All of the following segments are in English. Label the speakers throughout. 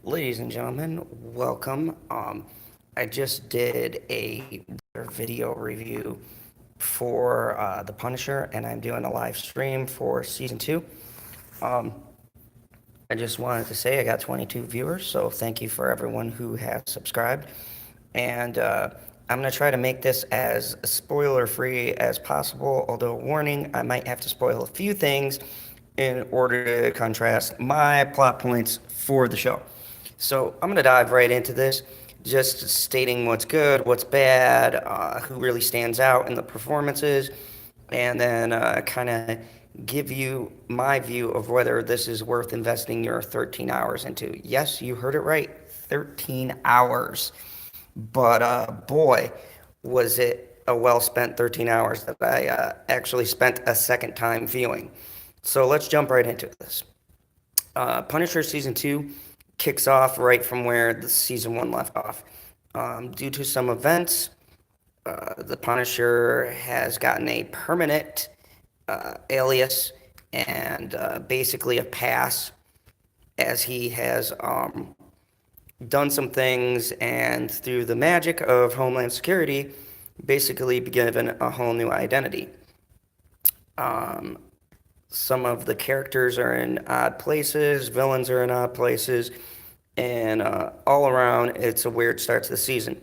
Speaker 1: Ladies and gentlemen, welcome. I just did a video review for The Punisher, and I'm doing a live stream for season two. Um, I just wanted to say I got 22 viewers, so thank you for everyone who has subscribed. And I'm going to try to make this as spoiler free as possible, although, warning, I might have to spoil a few things in order to contrast my plot points for the show. So I'm going to dive right into this, just stating what's good, what's bad, who really stands out in the performances, and then kind of give you my view of whether this is worth investing your 13 hours into. Yes, you heard it right, 13 hours. But boy, was it a well spent 13 hours that I actually spent a second time viewing. So let's jump right into this. Punisher season two kicks off right from where the season one left off. Due to some events, the Punisher has gotten a permanent alias and basically a pass as he has done some things and through the magic of Homeland Security, basically be given a whole new identity. Um, some of the characters are in odd places, villains are in odd places, and all around, it's a weird start to the season.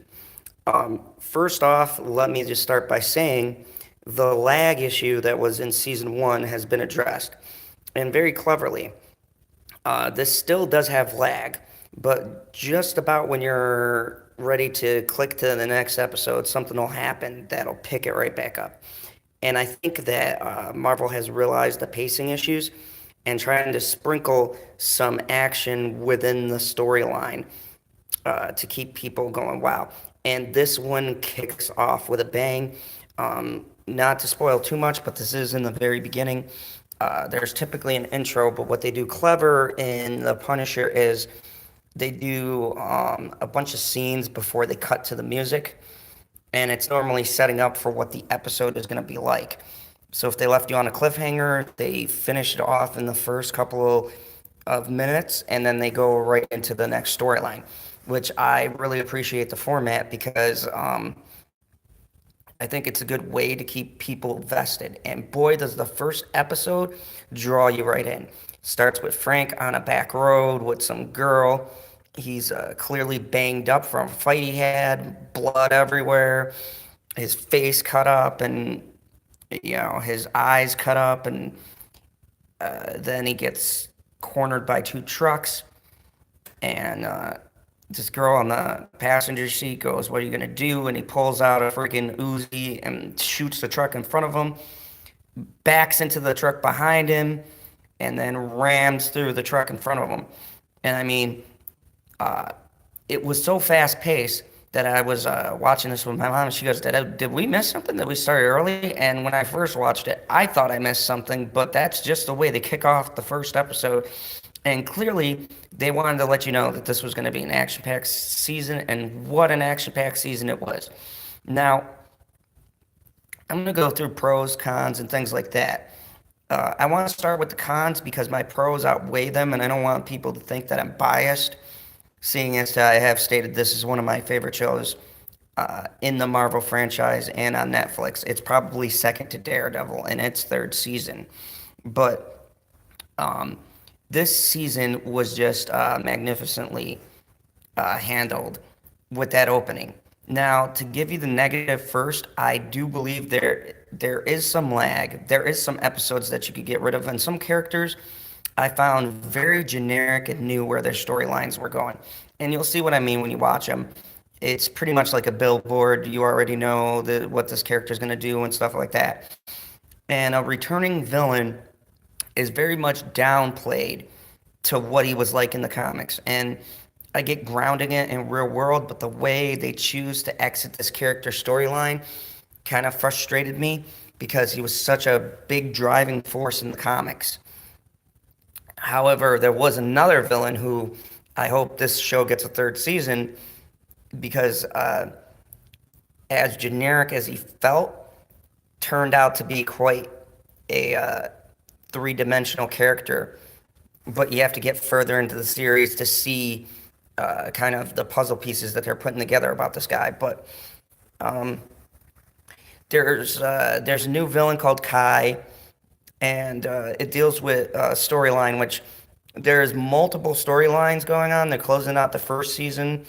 Speaker 1: First off, let me just start by saying the lag issue that was in season one has been addressed, and very cleverly. This still does have lag, but just about when you're ready to click to the next episode, something will happen that'll pick it right back up. And I think that Marvel has realized the pacing issues and trying to sprinkle some action within the storyline to keep people going, wow. And this one kicks off with a bang. Not to spoil too much, but this is in the very beginning. There's typically an intro, but what they do clever in The Punisher is they do a bunch of scenes before they cut to the music, and it's normally setting up for what the episode is going to be like. So if they left you on a cliffhanger, they finish it off in the first couple of minutes, and then they go right into the next storyline, which I really appreciate the format because I think it's a good way to keep people vested. And boy, does the first episode draw you right in. Starts with Frank on a back road with some girl. He's clearly banged up from a fight he had, blood everywhere, his face cut up, and his eyes cut up, and then he gets cornered by two trucks, and this girl on the passenger seat goes, "What are you gonna do?" And he pulls out a freaking Uzi and shoots the truck in front of him, backs into the truck behind him, and then rams through the truck in front of him. And I mean, it was so fast paced that I was watching this with my mom, and she goes, "Did we miss something? That we started early?" And when I first watched it, I thought I missed something, but that's just the way they kick off the first episode. And clearly, they wanted to let you know that this was going to be an action-packed season, and what an action-packed season it was. Now, I'm going to go through pros, cons, and things like that. I want to start with the cons because my pros outweigh them, and I don't want people to think that I'm biased, seeing as I have stated this is one of my favorite shows in the Marvel franchise and on Netflix. It's probably second to Daredevil in its third season. But um, this season was just magnificently handled with that opening. Now, to give you the negative first, I do believe there is some lag. There is some episodes that you could get rid of, and some characters I found very generic and knew where their storylines were going. And you'll see what I mean when you watch them. It's pretty much like a billboard. You already know what this character is going to do and stuff like that. And a returning villain is very much downplayed to what he was like in the comics. And I get grounding it in real world, but the way they choose to exit this character storyline kind of frustrated me because he was such a big driving force in the comics. However, there was another villain who I hope this show gets a third season because as generic as he felt, turned out to be quite a three-dimensional character. But you have to get further into the series to see kind of the puzzle pieces that they're putting together about this guy. But there's a new villain called Kai, and it deals with a storyline which there's multiple storylines going on. They're closing out the first season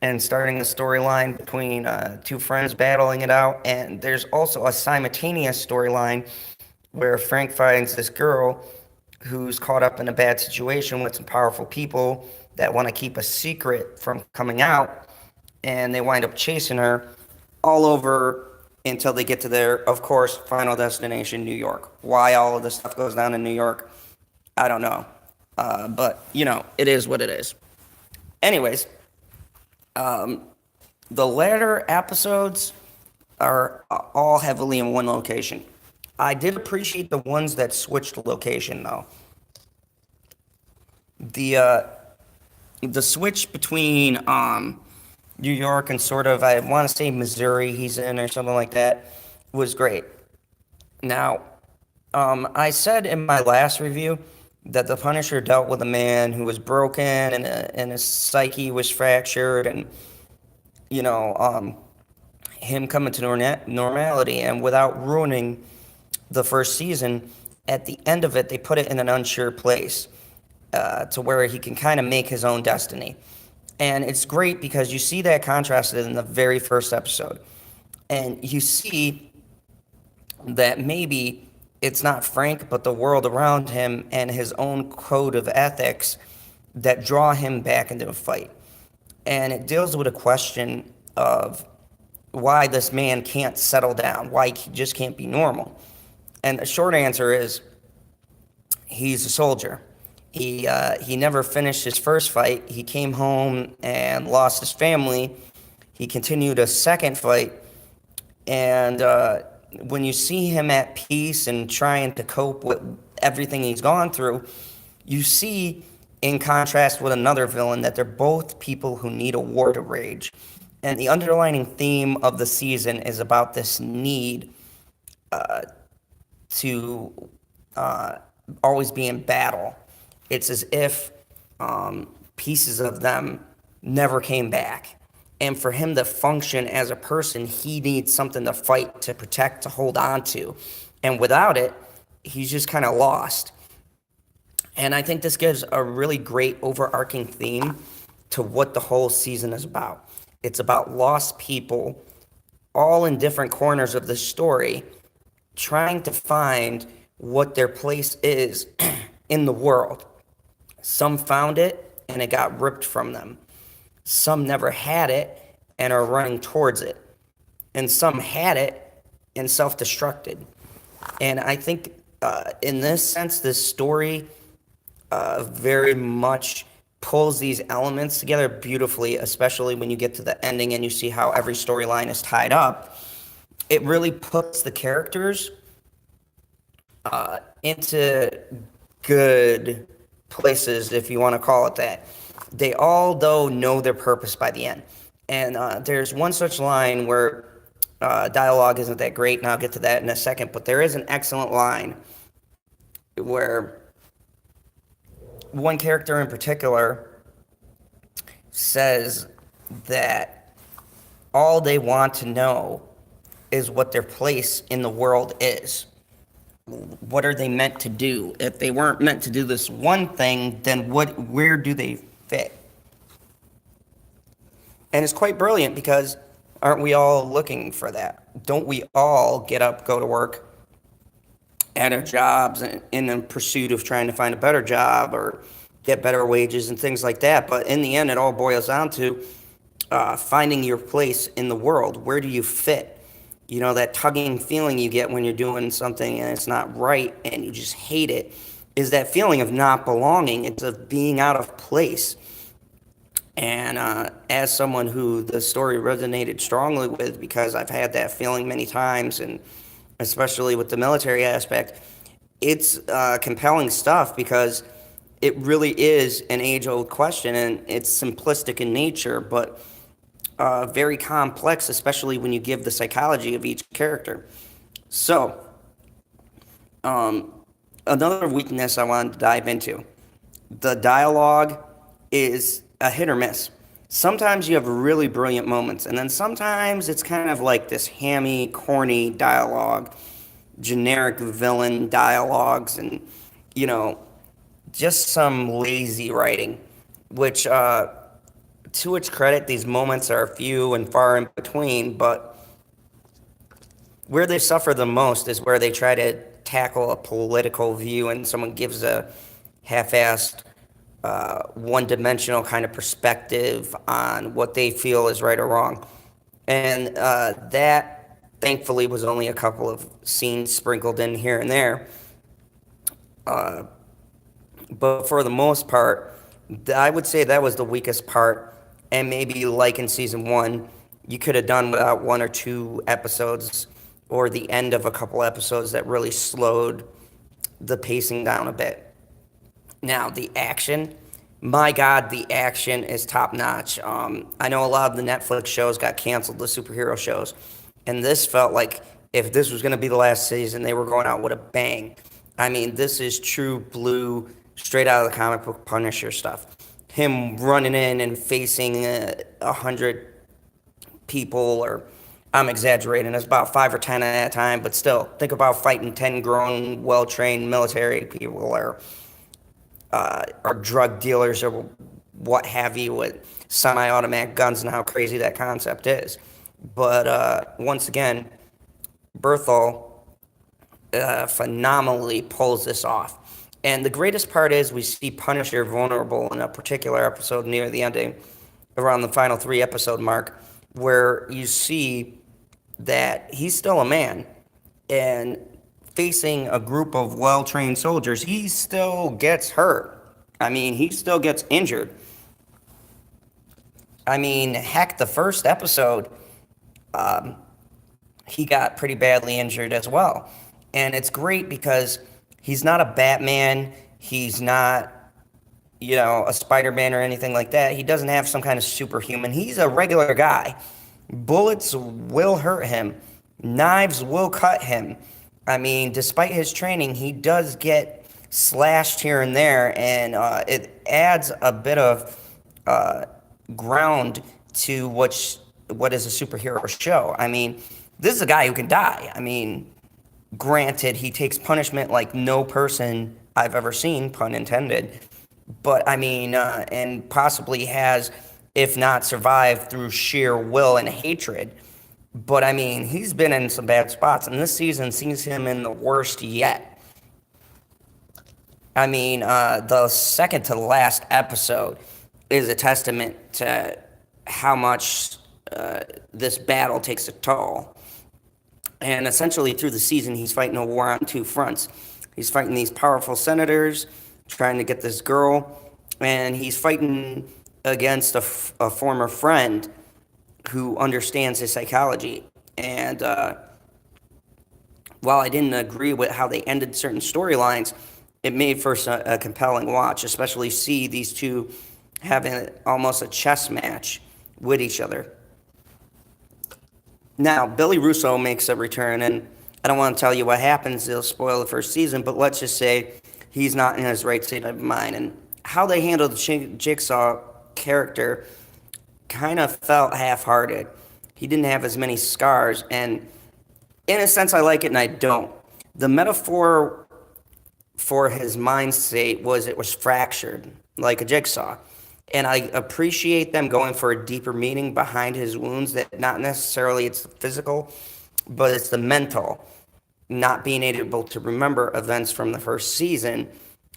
Speaker 1: and starting a storyline between two friends battling it out. And there's also a simultaneous storyline where Frank finds this girl who's caught up in a bad situation with some powerful people that want to keep a secret from coming out, and they wind up chasing her all over until they get to their, of course, final destination, New York. Why all of this stuff goes down in New York, I don't know. But, it is what it is. Anyways, the latter episodes are all heavily in one location. I did appreciate the ones that switched location, though. The the switch between New York and sort of, I want to say Missouri he's in or something like that, was great. Now, I said in my last review that the Punisher dealt with a man who was broken and his psyche was fractured, and you know him coming to normality, and without ruining the first season, at the end of it they put it in an unsure place, to where he can kind of make his own destiny. And it's great because you see that contrasted in the very first episode. And you see that maybe it's not Frank, but the world around him and his own code of ethics that draw him back into a fight. And it deals with a question of why this man can't settle down, why he just can't be normal. And the short answer is he's a soldier. He never finished his first fight. He came home and lost his family. He continued a second fight, and when you see him at peace and trying to cope with everything he's gone through, you see, in contrast with another villain, that they're both people who need a war to rage. And the underlining theme of the season is about this need to always be in battle. It's as if pieces of them never came back. And for him to function as a person, he needs something to fight, to protect, to hold on to. And without it, he's just kind of lost. And I think this gives a really great overarching theme to what the whole season is about. It's about lost people, all in different corners of the story, trying to find what their place is in the world. Some found it and it got ripped from them. Some never had it and are running towards it. And some had it and self-destructed. And I think in this sense, this story very much pulls these elements together beautifully, especially when you get to the ending and you see how every storyline is tied up. It really puts the characters into good places, if you want to call it that. They all, though, know their purpose by the end. And there's one such line where dialogue isn't that great, and I'll get to that in a second, but there is an excellent line where one character in particular says that all they want to know is what their place in the world is. What are they meant to do? If they weren't meant to do this one thing, then where do they fit? And it's quite brilliant because aren't we all looking for that? Don't we all get up, go to work, at our jobs in the pursuit of trying to find a better job or get better wages and things like that? But in the end, it all boils down to finding your place in the world. Where do you fit? You know, that tugging feeling you get when you're doing something and it's not right and you just hate it, is that feeling of not belonging. It's of being out of place. And as someone who the story resonated strongly with, because I've had that feeling many times, and especially with the military aspect, it's compelling stuff because it really is an age-old question, and it's simplistic in nature, but very complex, especially when you give the psychology of each character. So, another weakness I wanted to dive into. The dialogue is a hit or miss. Sometimes you have really brilliant moments, and then sometimes it's kind of like this hammy, corny dialogue, generic villain dialogues, and, you know, just some lazy writing, which, to its credit, these moments are few and far in between, but where they suffer the most is where they try to tackle a political view and someone gives a half-assed, one-dimensional kind of perspective on what they feel is right or wrong. And that, thankfully, was only a couple of scenes sprinkled in here and there. But for the most part, I would say that was the weakest part. And maybe like in season one, you could have done without one or two episodes or the end of a couple episodes that really slowed the pacing down a bit. Now, the action, my God, the action is top notch. I know a lot of the Netflix shows got canceled, the superhero shows, and this felt like if this was going to be the last season, they were going out with a bang. I mean, this is true blue, straight out of the comic book Punisher stuff. Him running in and facing 100 people, or I'm exaggerating, it's about 5 or 10 at a time, but still, think about fighting 10 grown, well trained military people, or drug dealers, or what have you, with semi automatic guns, and how crazy that concept is. But once again, Berthel phenomenally pulls this off. And the greatest part is we see Punisher vulnerable in a particular episode near the ending, around the final 3 episode mark, where you see that he's still a man. And facing a group of well trained soldiers, he still gets hurt. I mean, he still gets injured. I mean, heck, the first episode, he got pretty badly injured as well. And it's great because he's not a Batman. He's not, a Spider Man or anything like that. He doesn't have some kind of superhuman. He's a regular guy. Bullets will hurt him, knives will cut him. I mean, despite his training, he does get slashed here and there, and it adds a bit of ground to what is a superhero show. I mean, this is a guy who can die. I mean, granted, he takes punishment like no person I've ever seen, pun intended. But I mean, and possibly has, if not survived through sheer will and hatred. But I mean, he's been in some bad spots, and this season sees him in the worst yet. I mean, the second to the last episode is a testament to how much this battle takes a toll. And essentially, through the season, he's fighting a war on 2 fronts. He's fighting these powerful senators, trying to get this girl, and he's fighting against a former friend who understands his psychology. And while I didn't agree with how they ended certain storylines, it made for a compelling watch, especially see these two having almost a chess match with each other. Now, Billy Russo makes a return, and I don't want to tell you what happens. It'll spoil the first season, but let's just say he's not in his right state of mind. And how they handled the Jigsaw character kind of felt half-hearted. He didn't have as many scars, and in a sense, I like it and I don't. The metaphor for his mind state was it was fractured, like a jigsaw. And I appreciate them going for a deeper meaning behind his wounds, that not necessarily it's the physical, but it's the mental, not being able to remember events from the first season,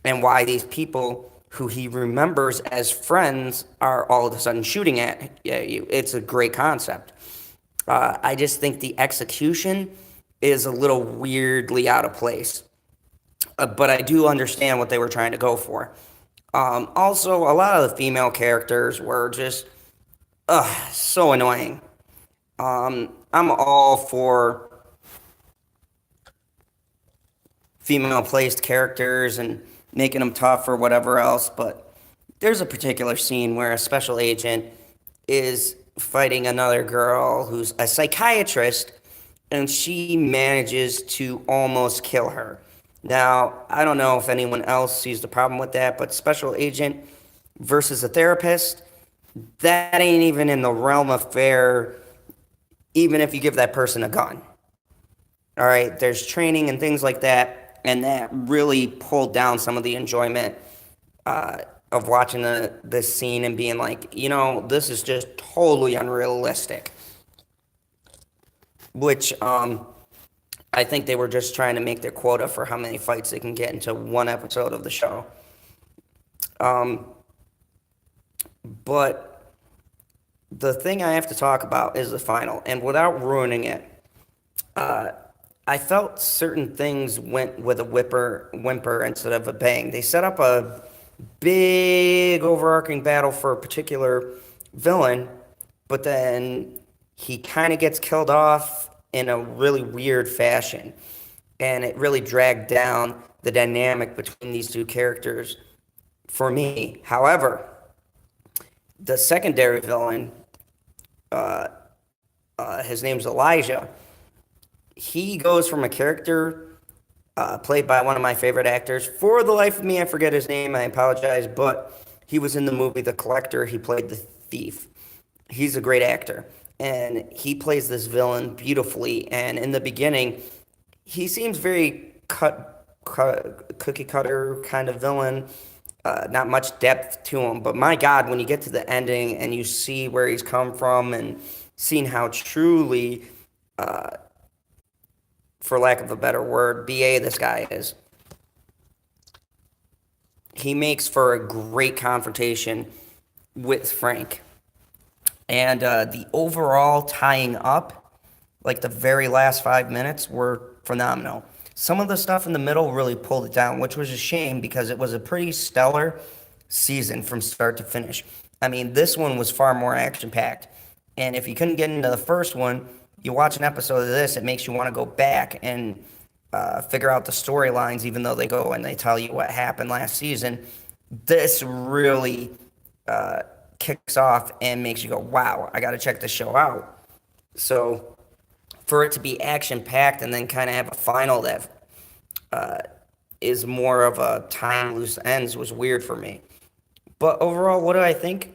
Speaker 1: and why these people who he remembers as friends are all of a sudden shooting at you. It's a great concept. I just think the execution is a little weirdly out of place. But I do understand what they were trying to go for. Also, a lot of the female characters were just so annoying. I'm all for female placed characters and making them tough or whatever else, but there's a particular scene where a special agent is fighting another girl who's a psychiatrist, and she manages to almost kill her. Now, I don't know if anyone else sees the problem with that, but special agent versus a therapist, that ain't even in the realm of fair, even if you give that person a gun. All right, there's training and things like that, and that really pulled down some of the enjoyment uh, of watching this scene and being like, this is just totally unrealistic. Which I think they were just trying to make their quota for how many fights they can get into one episode of the show. But the thing I have to talk about is the final, and without ruining it, I felt certain things went with a whimper instead of a bang. They set up a big overarching battle for a particular villain, but then he kind of gets killed off in a really weird fashion. And it really dragged down the dynamic between these two characters for me. However, the secondary villain, his name's Elijah. He goes from a character played by one of my favorite actors. For the life of me, I forget his name. I apologize, but he was in the movie The Collector. He played the thief. He's a great actor, and he plays this villain beautifully. And in the beginning, he seems very cookie cutter kind of villain. Not much depth to him, but my God, when you get to the ending and you see where he's come from and seeing how truly, for lack of a better word, BA this guy is, he makes for a great confrontation with Frank. And the overall tying up, like the very last 5 minutes, were phenomenal. Some of the stuff in the middle really pulled it down, which was a shame because it was a pretty stellar season from start to finish. I mean, this one was far more action packed. And if you couldn't get into the first one, you watch an episode of this, it makes you want to go back and figure out the storylines, even though they go and they tell you what happened last season. This really kicks off and makes you go, wow, I got to check this show out. So for it to be action packed and then kind of have a final that is more of a time loose ends was weird for me. But overall, what do I think?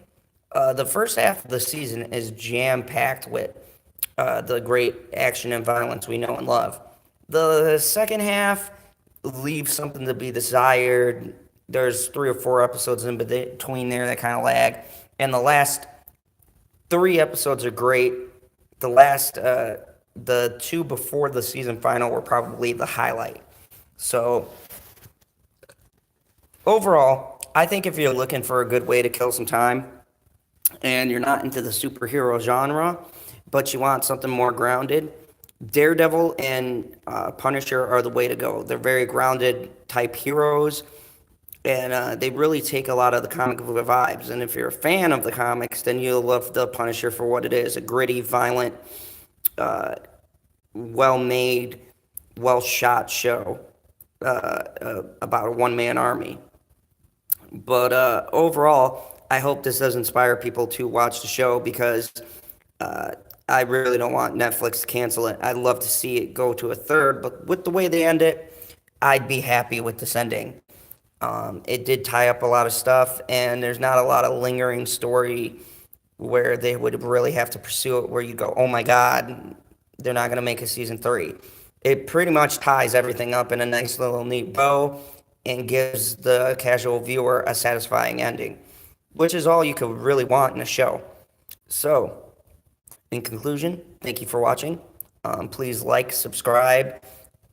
Speaker 1: The first half of the season is jam packed with the great action and violence we know and love. The second half leaves something to be desired. There's 3 or 4 episodes in between there that kind of lag. And the last 3 episodes are great. The 2 before the season final were probably the highlight. So, overall, I think if you're looking for a good way to kill some time and you're not into the superhero genre, but you want something more grounded, Daredevil and Punisher are the way to go. They're very grounded type heroes, and they really take a lot of the comic book vibes. And if you're a fan of the comics, then you'll love the Punisher for what it is: a gritty, violent, well-made, well-shot show about a one-man army. But overall, I hope this does inspire people to watch the show because I really don't want Netflix to cancel it. I'd love to see it go to a third, but with the way they end it, I'd be happy with this ending. It did tie up a lot of stuff, and there's not a lot of lingering story where they would really have to pursue it, where you go, oh my God, they're not going to make a season 3. It pretty much ties everything up in a nice little neat bow and gives the casual viewer a satisfying ending, which is all you could really want in a show. So, in conclusion, thank you for watching. Please like, subscribe,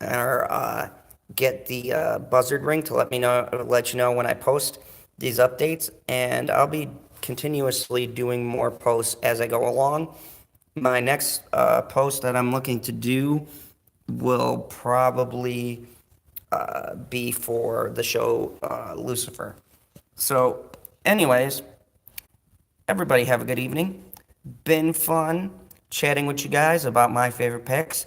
Speaker 1: or get the buzzard ring to let you know when I post these updates, and I'll be continuously doing more posts as I go along. My next post that I'm looking to do will probably be for the show Lucifer. So, anyways, everybody have a good evening. Been fun chatting with you guys about my favorite picks.